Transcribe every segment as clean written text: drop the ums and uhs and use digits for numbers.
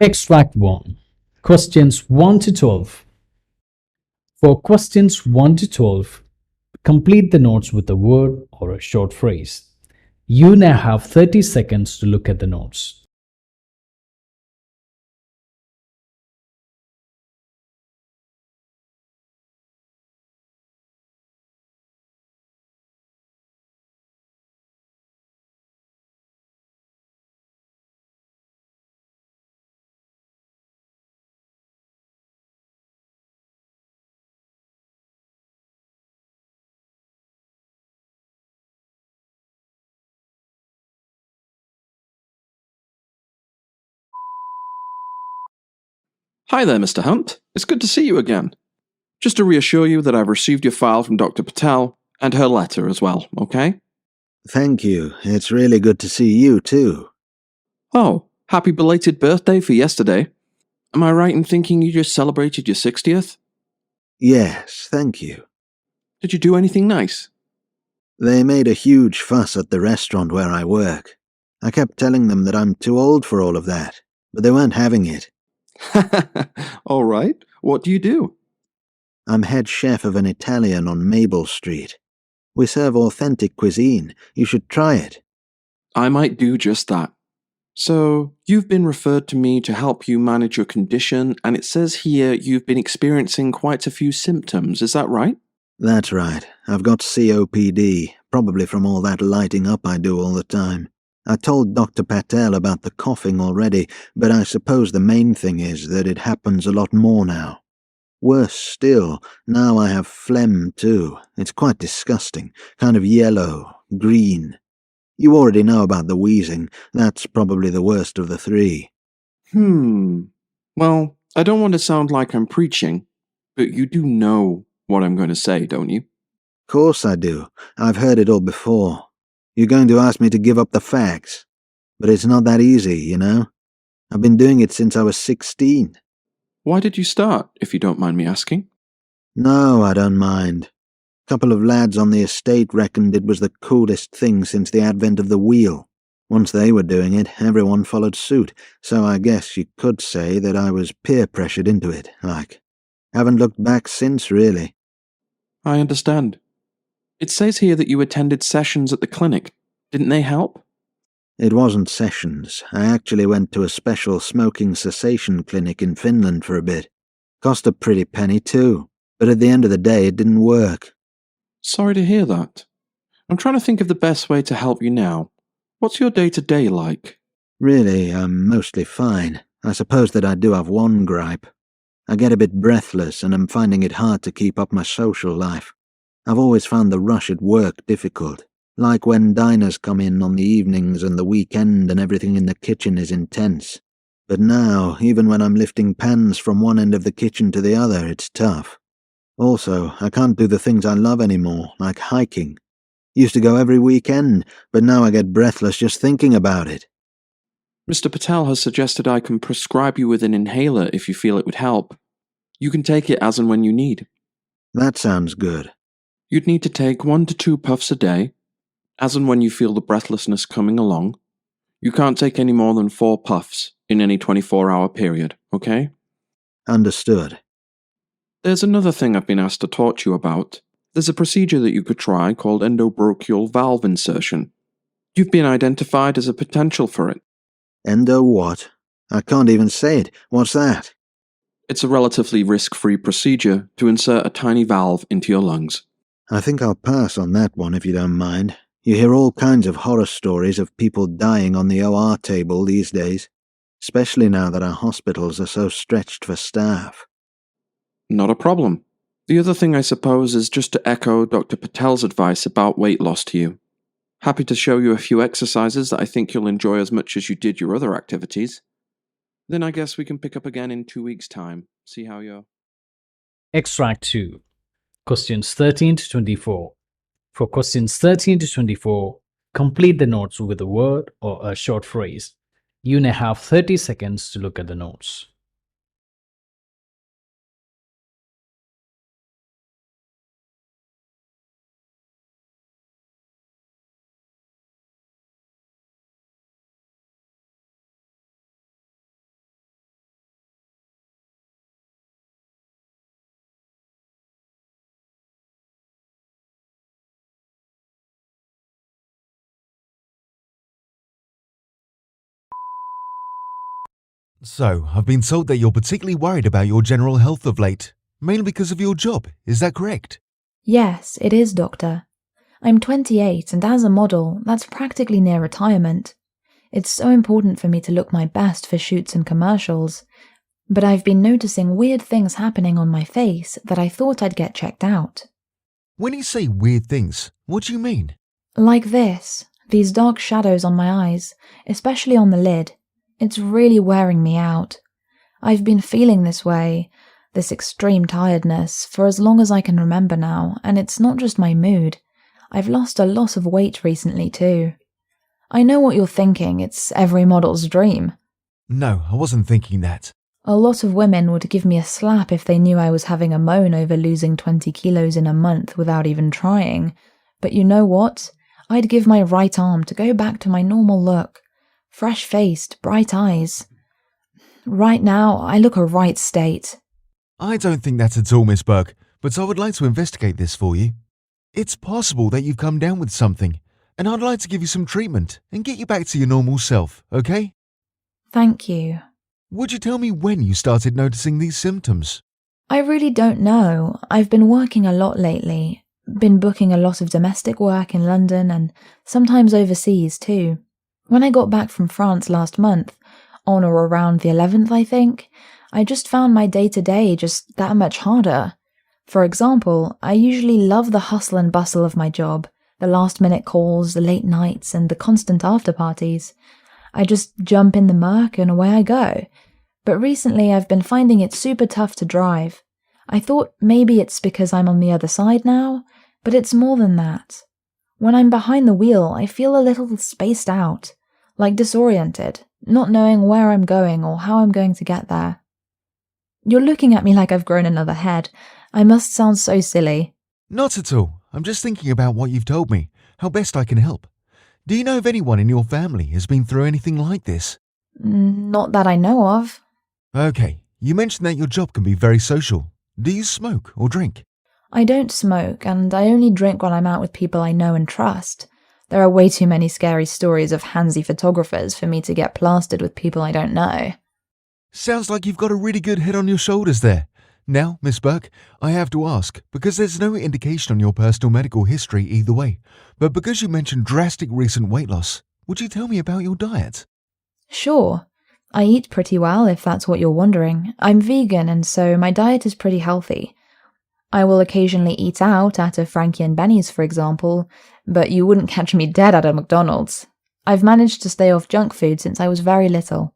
Extract 1. Questions 1 to 12. For questions 1 to 12, complete the notes with a word or a short phrase. You now have 30 seconds to look at the notes. Hi there, Mr. Hunt. It's good to see you again. Just to reassure you that I've received your file from Dr. Patel and her letter as well, okay? Thank you. It's really good to see you, too. Oh, happy belated birthday for yesterday. Am I right in thinking you just celebrated your 60th? Yes, thank you. Did you do anything nice? They made a huge fuss at the restaurant where I work. I kept telling them that I'm too old for all of that, but they weren't having it. All right. What do you do? I'm head chef of an Italian on Maple Street. We serve authentic cuisine. You should try it. I might do just that. So, you've been referred to me to help you manage your condition, and it says here you've been experiencing quite a few symptoms, is that right? That's right. I've got COPD, probably from all that lighting up I do all the time. I told Dr. Patel about the coughing already, but I suppose the main thing is that it happens a lot more now. Worse still, now I have phlegm too. It's quite disgusting, kind of yellow, green. You already know about the wheezing. That's probably the worst of the three. Well, I don't want to sound like I'm preaching, but you do know what I'm going to say, don't you? Course I do. I've heard it all before. You're going to ask me to give up the facts. But it's not that easy, you know? I've been doing it since I was 16. Why did you start, if you don't mind me asking? No, I don't mind. Couple of lads on the estate reckoned it was the coolest thing since the advent of the wheel. Once they were doing it, everyone followed suit, so I guess you could say that I was peer-pressured into it, like. Haven't looked back since, really. I understand. It says here that you attended sessions at the clinic. Didn't they help? It wasn't sessions. I actually went to a special smoking cessation clinic in Finland for a bit. Cost a pretty penny, too. But at the end of the day, it didn't work. Sorry to hear that. I'm trying to think of the best way to help you now. What's your day-to-day like? Really, I'm mostly fine. I suppose that I do have one gripe. I get a bit breathless and I'm finding it hard to keep up my social life. I've always found the rush at work difficult. Like when diners come in on the evenings and the weekend and everything in the kitchen is intense. But now, even when I'm lifting pans from one end of the kitchen to the other, it's tough. Also, I can't do the things I love anymore, like hiking. Used to go every weekend, but now I get breathless just thinking about it. Mr. Patel has suggested I can prescribe you with an inhaler if you feel it would help. You can take it as and when you need. That sounds good. You'd need to take 1 to 2 puffs a day, as and when you feel the breathlessness coming along. You can't take any more than 4 puffs in any 24-hour period, okay? Understood. There's another thing I've been asked to talk to you about. There's a procedure that you could try called endobronchial valve insertion. You've been identified as a potential for it. Endo what? I can't even say it. What's that? It's a relatively risk-free procedure to insert a tiny valve into your lungs. I think I'll pass on that one if you don't mind. You hear all kinds of horror stories of people dying on the OR table these days, especially now that our hospitals are so stretched for staff. Not a problem. The other thing I suppose is just to echo Dr. Patel's advice about weight loss to you. Happy to show you a few exercises that I think you'll enjoy as much as you did your other activities. Then I guess we can pick up again in 2 weeks' time. See how you're... Extract 2. Questions 13 to 24. For questions 13 to 24, complete the notes with a word or a short phrase. You now have 30 seconds to look at the notes. So, I've been told that you're particularly worried about your general health of late, mainly because of your job. Is that correct? Yes, it is, Doctor. I'm 28, and as a model, that's practically near retirement. It's so important for me to look my best for shoots and commercials, but I've been noticing weird things happening on my face that I thought I'd get checked out. When you say weird things, what do you mean? Like this, these dark shadows on my eyes, especially on the lid. It's really wearing me out. I've been feeling this way, this extreme tiredness, for as long as I can remember now, and it's not just my mood. I've lost a lot of weight recently too. I know what you're thinking, it's every model's dream. No, I wasn't thinking that. A lot of women would give me a slap if they knew I was having a moan over losing 20 kilos in a month without even trying. But you know what? I'd give my right arm to go back to my normal look. Fresh-faced, bright eyes. Right now, I look a right state. I don't think that at all, Miss Burke, but I would like to investigate this for you. It's possible that you've come down with something, and I'd like to give you some treatment and get you back to your normal self, okay? Thank you. Would you tell me when you started noticing these symptoms? I really don't know. I've been working a lot lately. Been booking a lot of domestic work in London and sometimes overseas too. When I got back from France last month, on or around the 11th I think, I just found my day-to-day just that much harder. For example, I usually love the hustle and bustle of my job, the last-minute calls, the late nights, and the constant after-parties. I just jump in the Merc and away I go. But recently I've been finding it super tough to drive. I thought maybe it's because I'm on the other side now, but it's more than that. When I'm behind the wheel, I feel a little spaced out, like disoriented, not knowing where I'm going or how I'm going to get there. You're looking at me like I've grown another head. I must sound so silly. Not at all. I'm just thinking about what you've told me, how best I can help. Do you know if anyone in your family has been through anything like this? Not that I know of. Okay, you mentioned that your job can be very social. Do you smoke or drink? I don't smoke, and I only drink when I'm out with people I know and trust. There are way too many scary stories of handsy photographers for me to get plastered with people I don't know. Sounds like you've got a really good head on your shoulders there. Now, Miss Burke, I have to ask, because there's no indication on your personal medical history either way, but because you mentioned drastic recent weight loss, would you tell me about your diet? Sure. I eat pretty well, if that's what you're wondering. I'm vegan, and so my diet is pretty healthy. I will occasionally eat out at a Frankie and Benny's, for example, but you wouldn't catch me dead at a McDonald's. I've managed to stay off junk food since I was very little.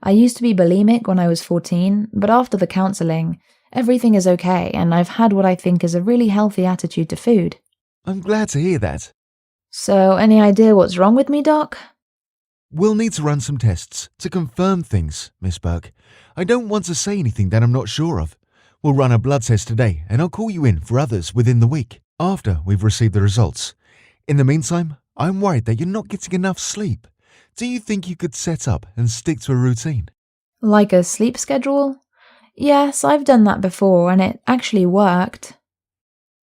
I used to be bulimic when I was 14, but after the counselling, everything is okay, and I've had what I think is a really healthy attitude to food. I'm glad to hear that. So, any idea what's wrong with me, Doc? We'll need to run some tests to confirm things, Miss Burke. I don't want to say anything that I'm not sure of. We'll run a blood test today, and I'll call you in for others within the week, after we've received the results. In the meantime, I'm worried that you're not getting enough sleep. Do you think you could set up and stick to a routine? Like a sleep schedule? Yes, I've done that before, and it actually worked.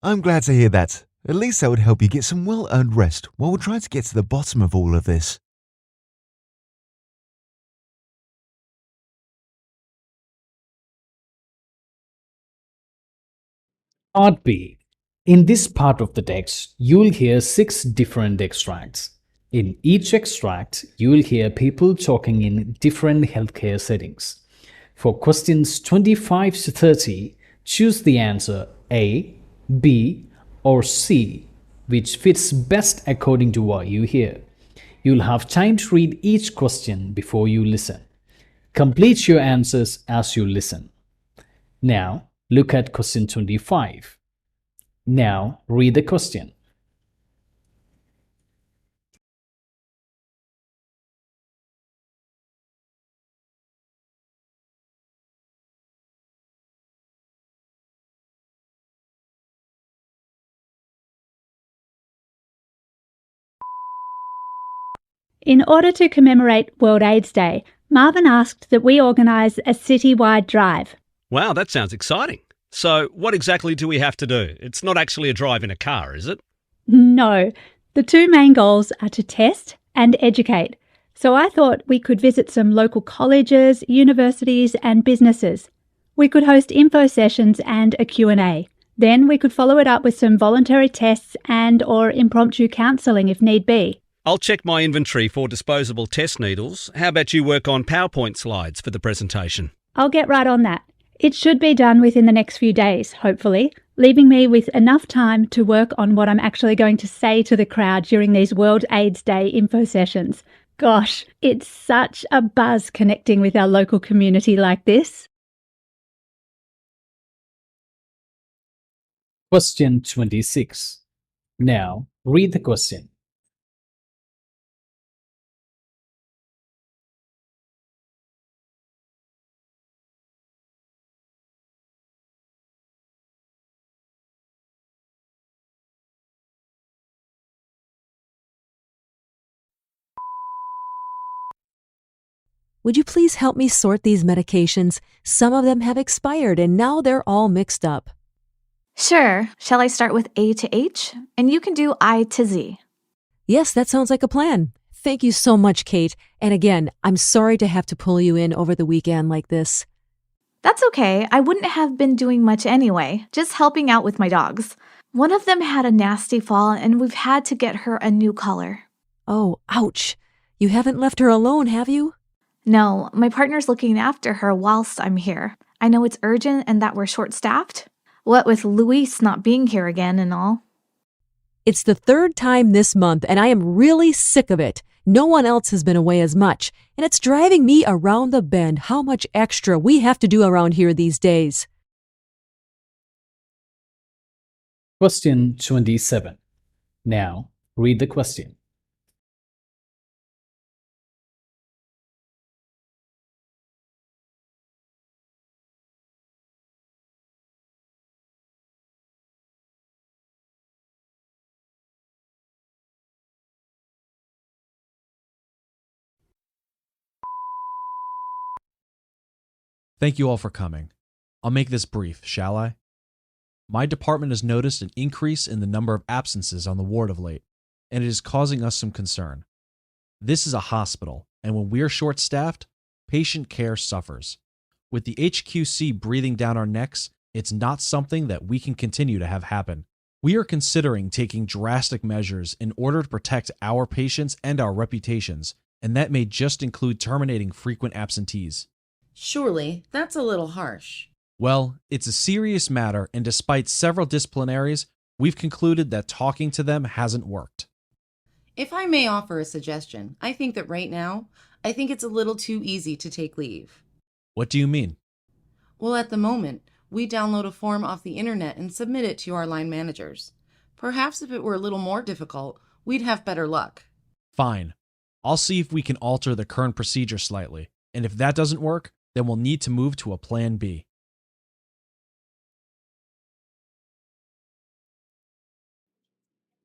I'm glad to hear that. At least that would help you get some well-earned rest while we're trying to get to the bottom of all of this. Part B. In this part of the text, you will hear 6 different extracts. In each extract, you will hear people talking in different healthcare settings. For questions 25 to 30, choose the answer A, B, or C, which fits best according to what you hear. You'll have time to read each question before you listen. Complete your answers as you listen. Now, look at question 25. Now, read the question. In order to commemorate World AIDS Day, Marvin asked that we organise a citywide drive. Wow, that sounds exciting. So what exactly do we have to do? It's not actually a drive in a car, is it? No, the two main goals are to test and educate. So I thought we could visit some local colleges, universities and businesses. We could host info sessions and a Q&A. Then we could follow it up with some voluntary tests and or impromptu counselling if need be. I'll check my inventory for disposable test needles. How about you work on PowerPoint slides for the presentation? I'll get right on that. It should be done within the next few days, hopefully, leaving me with enough time to work on what I'm actually going to say to the crowd during these World AIDS Day info sessions. Gosh, it's such a buzz connecting with our local community like this. Question 26. Now, read the question. Would you please help me sort these medications? Some of them have expired and now they're all mixed up. Sure. Shall I start with A to H? And you can do I to Z. Yes, that sounds like a plan. Thank you so much, Kate. And again, I'm sorry to have to pull you in over the weekend like this. That's okay. I wouldn't have been doing much anyway, just helping out with my dogs. One of them had a nasty fall and we've had to get her a new collar. Oh, ouch. You haven't left her alone, have you? No, my partner's looking after her whilst I'm here. I know it's urgent and that we're short-staffed. What with Luis not being here again and all. It's the third time this month and I am really sick of it. No one else has been away as much, and it's driving me around the bend how much extra we have to do around here these days. Question 27. Now, read the question. Thank you all for coming. I'll make this brief, shall I? My department has noticed an increase in the number of absences on the ward of late, and it is causing us some concern. This is a hospital, and when we are short-staffed, patient care suffers. With the HQC breathing down our necks, it's not something that we can continue to have happen. We are considering taking drastic measures in order to protect our patients and our reputations, and that may just include terminating frequent absentees. Surely, that's a little harsh. Well, it's a serious matter, and despite several disciplinaries, we've concluded that talking to them hasn't worked. If I may offer a suggestion, I think that right now, it's a little too easy to take leave. What do you mean? Well, at the moment, we download a form off the internet and submit it to our line managers. Perhaps if it were a little more difficult, we'd have better luck. Fine. I'll see if we can alter the current procedure slightly, and if that doesn't work, then we'll need to move to a plan B.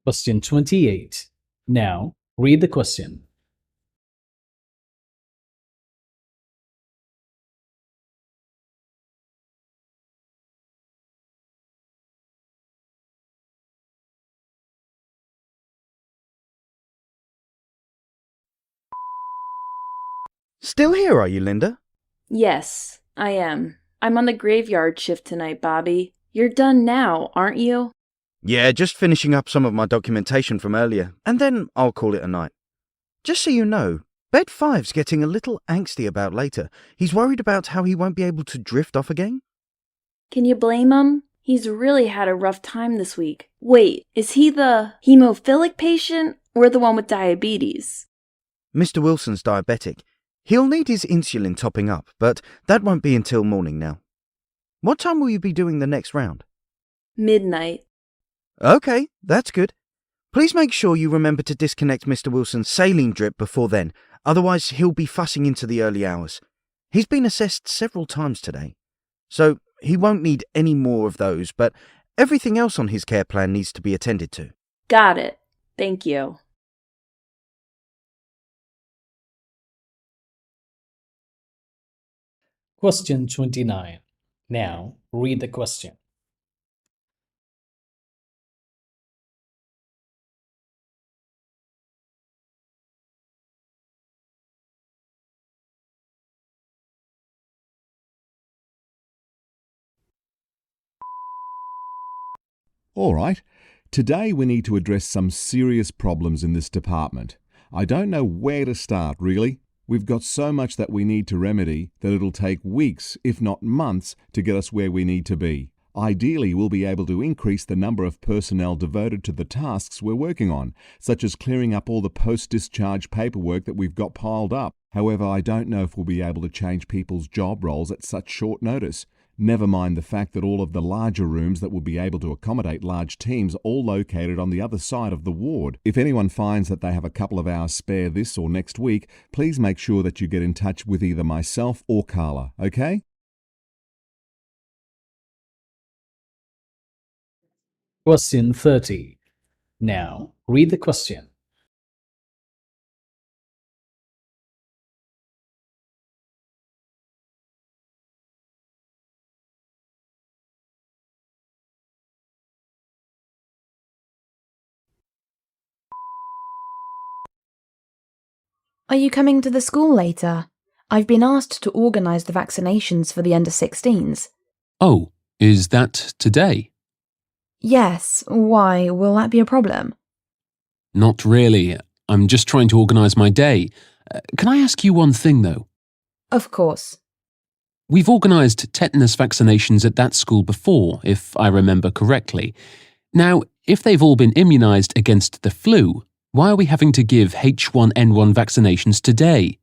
Question 28. Now, read the question. Still here, are you, Linda? Yes, I am. I'm on the graveyard shift tonight, Bobby. You're done now, aren't you? Yeah, just finishing up some of my documentation from earlier, and then I'll call it a night. Just so you know, Bed 5's getting a little angsty about later. He's worried about how he won't be able to drift off again. Can you blame him? He's really had a rough time this week. Wait, is he the hemophilic patient or the one with diabetes? Mr. Wilson's diabetic. He'll need his insulin topping up, but that won't be until morning now. What time will you be doing the next round? Midnight. Okay, that's good. Please make sure you remember to disconnect Mr. Wilson's saline drip before then, otherwise he'll be fussing into the early hours. He's been assessed several times today, so he won't need any more of those, but everything else on his care plan needs to be attended to. Got it. Thank you. Question 29. Now, read the question. All right. Today we need to address some serious problems in this department. I don't know where to start, really. We've got so much that we need to remedy that it'll take weeks, if not months, to get us where we need to be. Ideally, we'll be able to increase the number of personnel devoted to the tasks we're working on, such as clearing up all the post-discharge paperwork that we've got piled up. However, I don't know if we'll be able to change people's job roles at such short notice. Never mind the fact that all of the larger rooms that will be able to accommodate large teams are all located on the other side of the ward. If anyone finds that they have a couple of hours spare this or next week, please make sure that you get in touch with either myself or Carla, okay? Question 30. Now, read the question. Are you coming to the school later? I've been asked to organise the vaccinations for the under-16s. Oh, is that today? Yes, why? Will that be a problem? Not really. I'm just trying to organise my day. Can I ask you one thing, though? Of course. We've organised tetanus vaccinations at that school before, if I remember correctly. Now, if they've all been immunised against the flu, why are we having to give H1N1 vaccinations today?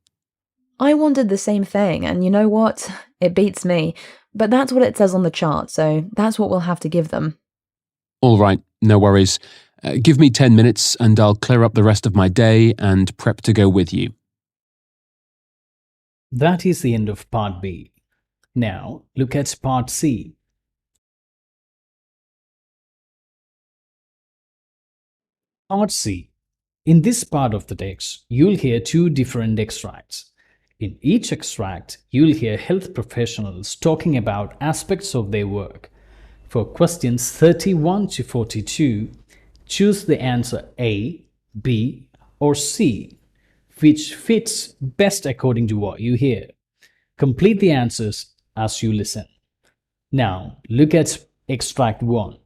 I wondered the same thing, and you know what? It beats me. But that's what it says on the chart, so that's what we'll have to give them. All right, no worries. Give me 10 minutes and I'll clear up the rest of my day and prep to go with you. That is the end of Part B. Now, look at Part C. Part C. In this part of the text, you'll hear two different extracts. In each extract, you'll hear health professionals talking about aspects of their work. For questions 31 to 42, choose the answer A, B, or C, which fits best according to what you hear. Complete the answers as you listen. Now, look at Extract 1.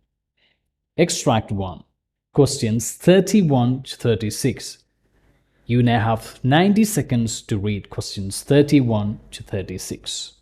Extract 1. Questions 31 to 36. You now have 90 seconds to read questions 31 to 36.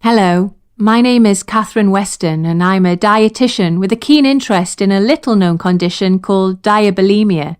Hello, my name is Catherine Weston and I'm a dietitian with a keen interest in a little-known condition called diabulimia.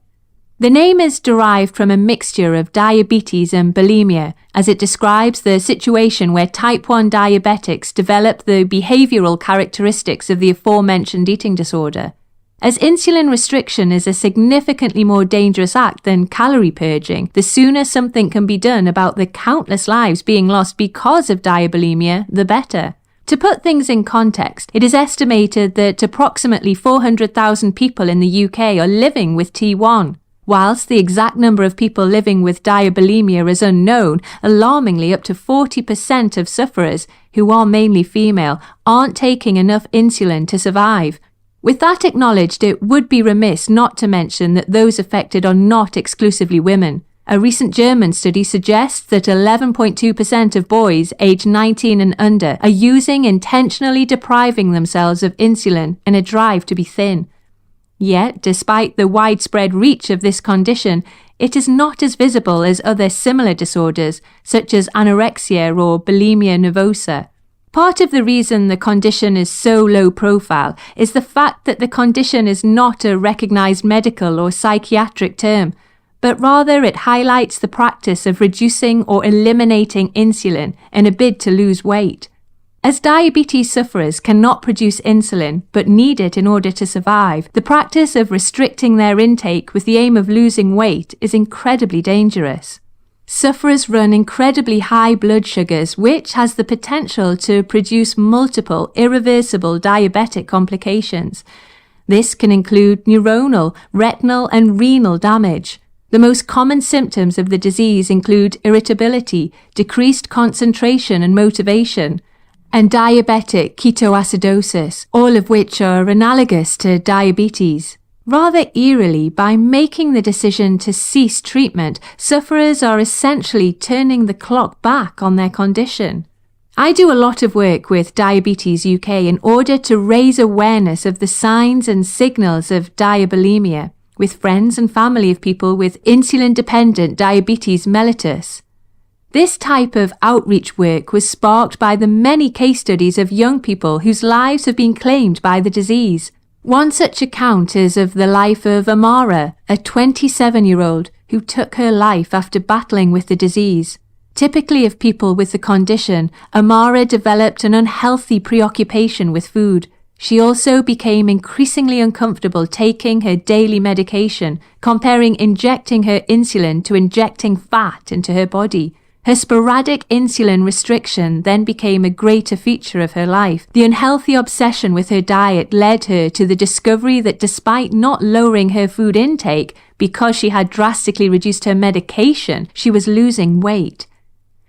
The name is derived from a mixture of diabetes and bulimia, as it describes the situation where type 1 diabetics develop the behavioural characteristics of the aforementioned eating disorder. As insulin restriction is a significantly more dangerous act than calorie purging, the sooner something can be done about the countless lives being lost because of diabulimia, the better. To put things in context, it is estimated that approximately 400,000 people in the UK are living with T1. Whilst the exact number of people living with diabulimia is unknown, alarmingly up to 40% of sufferers, who are mainly female, aren't taking enough insulin to survive. With that acknowledged, it would be remiss not to mention that those affected are not exclusively women. A recent German study suggests that 11.2% of boys aged 19 and under are intentionally depriving themselves of insulin in a drive to be thin. Yet, despite the widespread reach of this condition, it is not as visible as other similar disorders, such as anorexia or bulimia nervosa. Part of the reason the condition is so low profile is the fact that the condition is not a recognized medical or psychiatric term, but rather it highlights the practice of reducing or eliminating insulin in a bid to lose weight. As diabetes sufferers cannot produce insulin but need it in order to survive, the practice of restricting their intake with the aim of losing weight is incredibly dangerous. Sufferers run incredibly high blood sugars, which has the potential to produce multiple irreversible diabetic complications. This can include neuronal, retinal, and renal damage. The most common symptoms of the disease include irritability, decreased concentration and motivation, and diabetic ketoacidosis, all of which are analogous to diabetes. Rather eerily, by making the decision to cease treatment, sufferers are essentially turning the clock back on their condition. I do a lot of work with Diabetes UK in order to raise awareness of the signs and signals of diabulimia with friends and family of people with insulin-dependent diabetes mellitus. This type of outreach work was sparked by the many case studies of young people whose lives have been claimed by the disease. One such account is of the life of Amara, a 27-year-old who took her life after battling with the disease. Typically of people with the condition, Amara developed an unhealthy preoccupation with food. She also became increasingly uncomfortable taking her daily medication, comparing injecting her insulin to injecting fat into her body. Her sporadic insulin restriction then became a greater feature of her life. The unhealthy obsession with her diet led her to the discovery that despite not lowering her food intake because she had drastically reduced her medication, she was losing weight.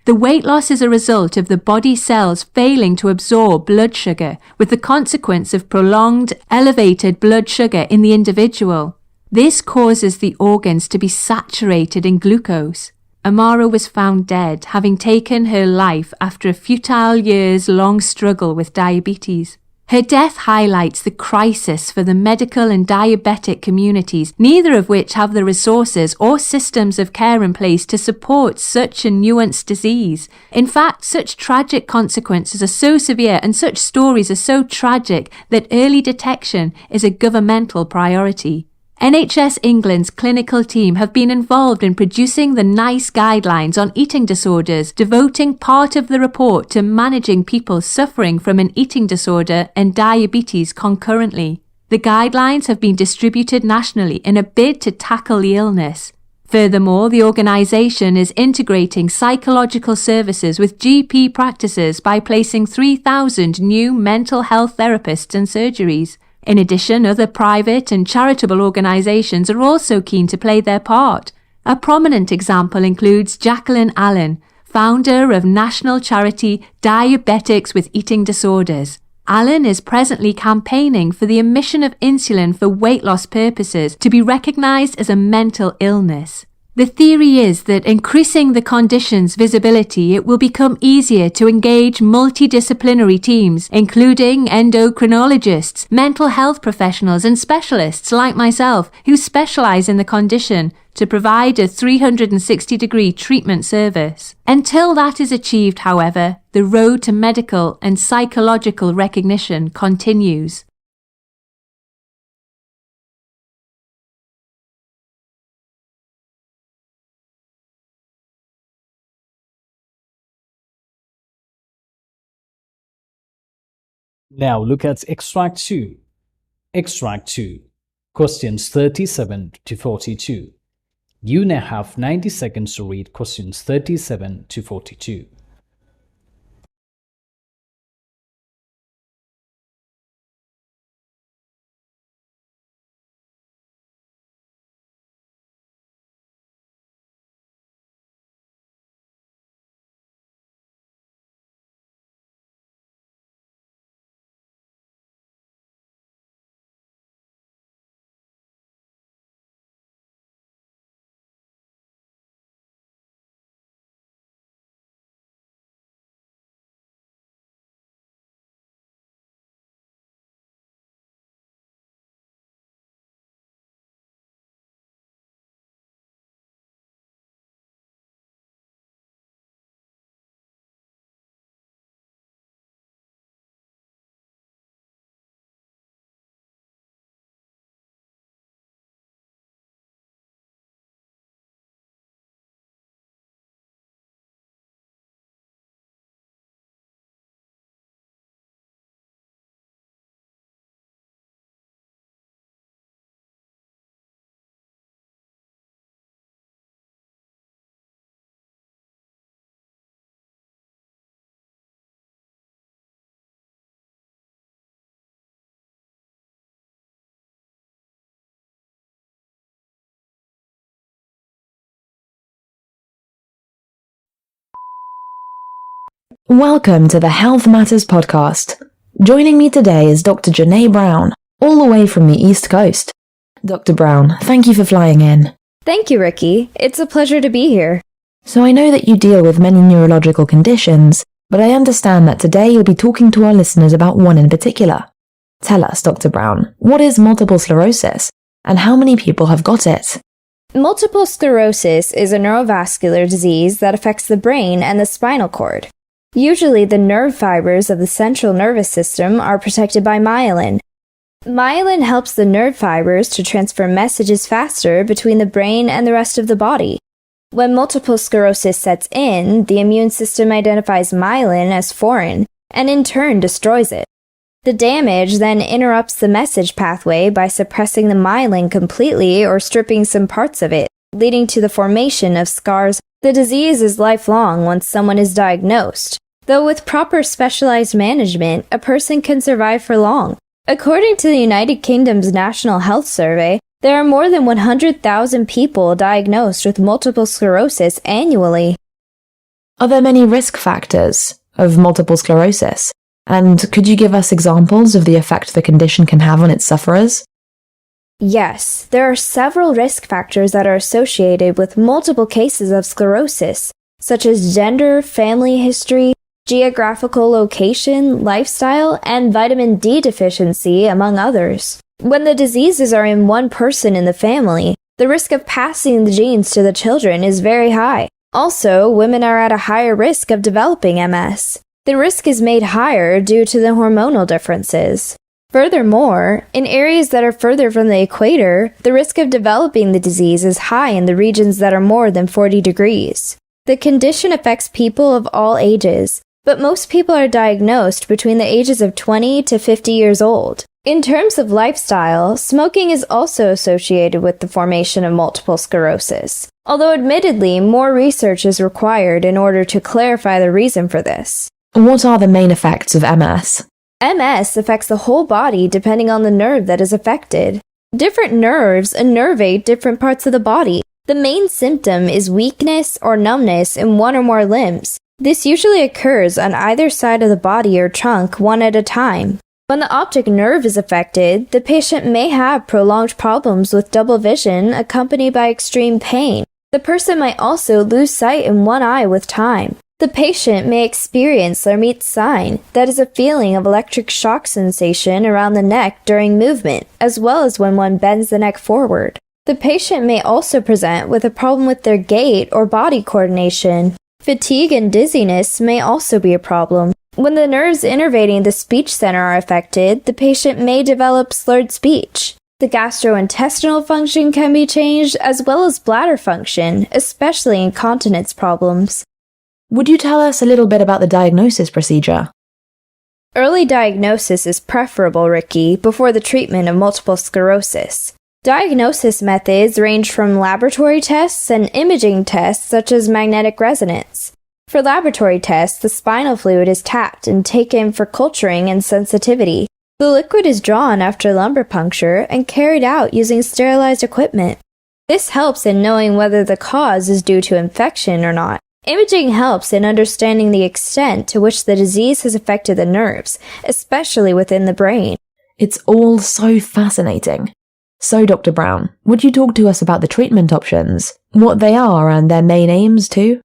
The weight loss is a result of the body cells failing to absorb blood sugar, with the consequence of prolonged elevated blood sugar in the individual. This causes the organs to be saturated in glucose. Amara was found dead, having taken her life after a futile years-long struggle with diabetes. Her death highlights the crisis for the medical and diabetic communities, neither of which have the resources or systems of care in place to support such a nuanced disease. In fact, such tragic consequences are so severe and such stories are so tragic that early detection is a governmental priority. NHS England's clinical team have been involved in producing the NICE guidelines on eating disorders, devoting part of the report to managing people suffering from an eating disorder and diabetes concurrently. The guidelines have been distributed nationally in a bid to tackle the illness. Furthermore, the organisation is integrating psychological services with GP practices by placing 3,000 new mental health therapists and surgeries. In addition, other private and charitable organisations are also keen to play their part. A prominent example includes Jacqueline Allen, founder of national charity Diabetics with Eating Disorders. Allen is presently campaigning for the omission of insulin for weight loss purposes to be recognised as a mental illness. The theory is that increasing the condition's visibility, it will become easier to engage multidisciplinary teams, including endocrinologists, mental health professionals and specialists like myself who specialise in the condition to provide a 360-degree treatment service. Until that is achieved, however, the road to medical and psychological recognition continues. Now look at Extract 2. Extract 2. Questions 37 to 42. You now have 90 seconds to read questions 37 to 42. Welcome to the Health Matters podcast. Joining me today is Dr. Janae Brown, all the way from the East Coast. Dr. Brown, thank you for flying in. Thank you, Ricky. It's a pleasure to be here. So I know that you deal with many neurological conditions, but I understand that today you'll be talking to our listeners about one in particular. Tell us, Dr. Brown, what is multiple sclerosis, and how many people have got it? Multiple sclerosis is a neurovascular disease that affects the brain and the spinal cord. Usually, the nerve fibers of the central nervous system are protected by myelin. Myelin helps the nerve fibers to transfer messages faster between the brain and the rest of the body. When multiple sclerosis sets in, the immune system identifies myelin as foreign and in turn destroys it. The damage then interrupts the message pathway by suppressing the myelin completely or stripping some parts of it, leading to the formation of scars. The disease is lifelong once someone is diagnosed, though with proper specialized management, a person can survive for long. According to the United Kingdom's National Health Survey, there are more than 100,000 people diagnosed with multiple sclerosis annually. Are there many risk factors of multiple sclerosis? And could you give us examples of the effect the condition can have on its sufferers? Yes, there are several risk factors that are associated with multiple cases of sclerosis, such as gender, family history, geographical location, lifestyle, and vitamin D deficiency, among others. When the diseases are in one person in the family, the risk of passing the genes to the children is very high. Also, women are at a higher risk of developing MS. The risk is made higher due to the hormonal differences. Furthermore, in areas that are further from the equator, the risk of developing the disease is high in the regions that are more than 40 degrees. The condition affects people of all ages, but most people are diagnosed between the ages of 20 to 50 years old. In terms of lifestyle, smoking is also associated with the formation of multiple sclerosis, although admittedly more research is required in order to clarify the reason for this. What are the main effects of MS? MS affects the whole body depending on the nerve that is affected. Different nerves innervate different parts of the body. The main symptom is weakness or numbness in one or more limbs. This usually occurs on either side of the body or trunk, one at a time. When the optic nerve is affected, the patient may have prolonged problems with double vision accompanied by extreme pain. The person might also lose sight in one eye with time. The patient may experience Lhermitte's sign, that is a feeling of electric shock sensation around the neck during movement, as well as when one bends the neck forward. The patient may also present with a problem with their gait or body coordination. Fatigue and dizziness may also be a problem. When the nerves innervating the speech center are affected, the patient may develop slurred speech. The gastrointestinal function can be changed, as well as bladder function, especially in continence problems. Would you tell us a little bit about the diagnosis procedure? Early diagnosis is preferable, Ricky, before the treatment of multiple sclerosis. Diagnosis methods range from laboratory tests and imaging tests such as magnetic resonance. For laboratory tests, the spinal fluid is tapped and taken for culturing and sensitivity. The liquid is drawn after lumbar puncture and carried out using sterilized equipment. This helps in knowing whether the cause is due to infection or not. Imaging helps in understanding the extent to which the disease has affected the nerves, especially within the brain. It's all so fascinating. So, Dr. Brown, would you talk to us about the treatment options, what they are and their main aims too?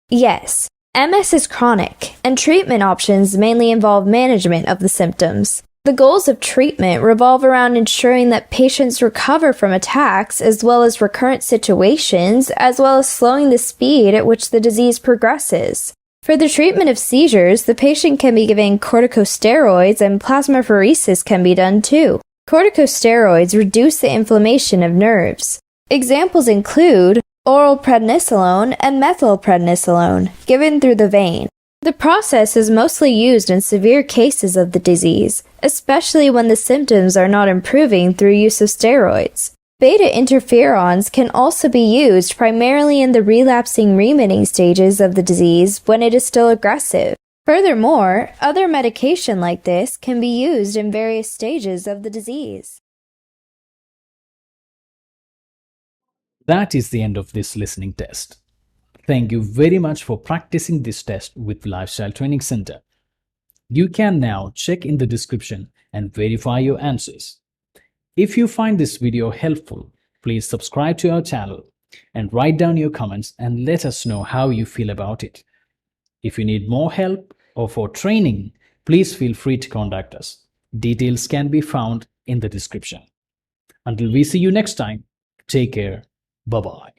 Yes, MS is chronic, and treatment options mainly involve management of the symptoms. The goals of treatment revolve around ensuring that patients recover from attacks as well as recurrent situations, as well as slowing the speed at which the disease progresses. For the treatment of seizures, the patient can be given corticosteroids and plasmapheresis can be done too. Corticosteroids reduce the inflammation of nerves. Examples include oral prednisolone and methylprednisolone, given through the vein. The process is mostly used in severe cases of the disease, especially when the symptoms are not improving through use of steroids. Beta interferons can also be used primarily in the relapsing remitting stages of the disease when it is still aggressive. Furthermore, other medication like this can be used in various stages of the disease. That is the end of this listening test. Thank you very much for practicing this test with Lifestyle Training Center. You can now check in the description and verify your answers. If you find this video helpful, please subscribe to our channel and write down your comments and let us know how you feel about it. If you need more help or for training, please feel free to contact us. Details can be found in the description. Until we see you next time, take care. Bye-bye.